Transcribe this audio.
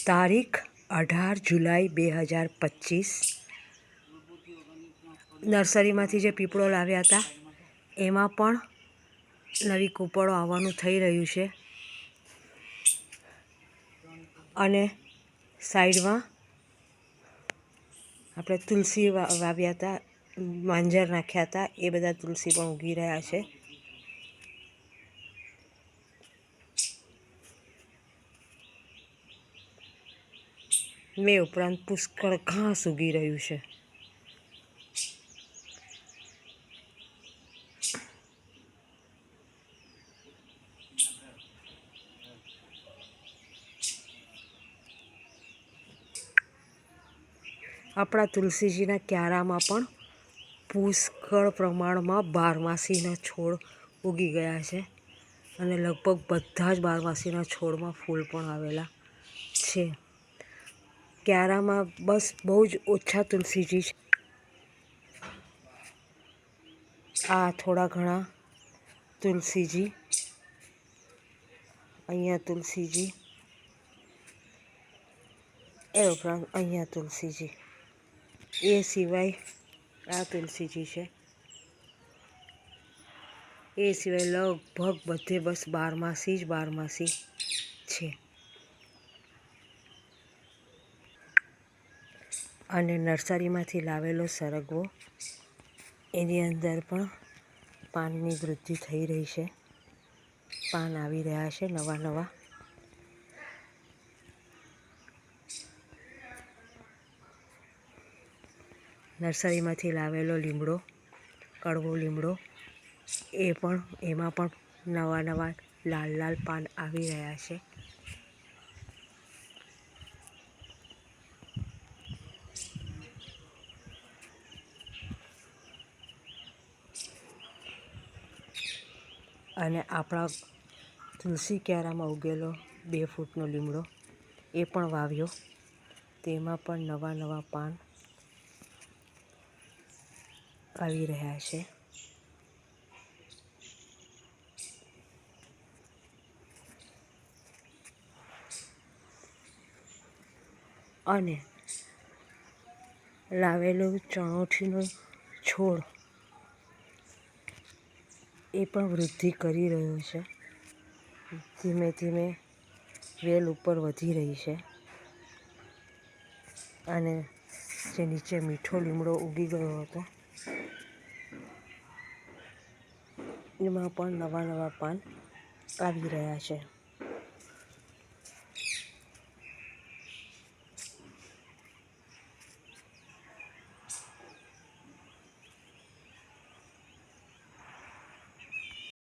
તારીખ 18 જુલાઈ 2025 નર્સરીમાંથી જે પીપળો લાવ્યા હતા એમાં પણ નવી કૂપળો આવવાનું થઈ રહ્યું છે અને સાઈડમાં આપણે તુલસી વાવ્યા હતા, માંજર નાખ્યા હતા, એ બધા તુલસી પણ ઉગી રહ્યા છે. મેં ઉપરાંત પુષ્કળ ઘાસ ઉગી રહ્યું છે. આપણા તુલસીજીના ક્યારામાં પણ પુષ્કળ પ્રમાણમાં બારમાસીના છોડ ઉગી ગયા છે અને લગભગ બધા જ બારમાસીના છોડમાં ફૂલ પણ આવેલા છે. ક્યારામાં બસ બહુ જ ઓછા તુલસીજી છે. આ થોડા ઘણા તુલસીજી, અહીંયા તુલસીજી, એ ઉપરાંત અહીંયા તુલસીજી, એ સિવાય આ તુલસીજી છે. એ સિવાય લગભગ બધે બસ બારમાસી જ બારમાસી છે. અને નર્સરીમાંથી લાવેલો સરગવો, એની અંદર પણ પાનની વૃદ્ધિ થઈ રહી છે. પાન આવી રહ્યા છે નવા નવા. નર્સરીમાંથી લાવેલો લીમડો, કડવો લીમડો, એમાં પણ નવા નવા લાલ લાલ પાન આવી રહ્યા છે. અને આપણા તુલસી ક્યારામાં ઉગેલો 2 ફૂટનો લીમડો, એ પણ વાવ્યો, તેમાં પણ નવા નવા પાન આવી રહ્યા છે. અને લાવેલો ચણોઠીનો છોડ, એ પણ વૃદ્ધિ કરી રહ્યો છે. ધીમે ધીમે વેલ ઉપર વધી રહી છે. અને જે નીચે મીઠો લીમડો ઉગી ગયો હતો એમાં પણ નવા નવા પાન આવી રહ્યા છે.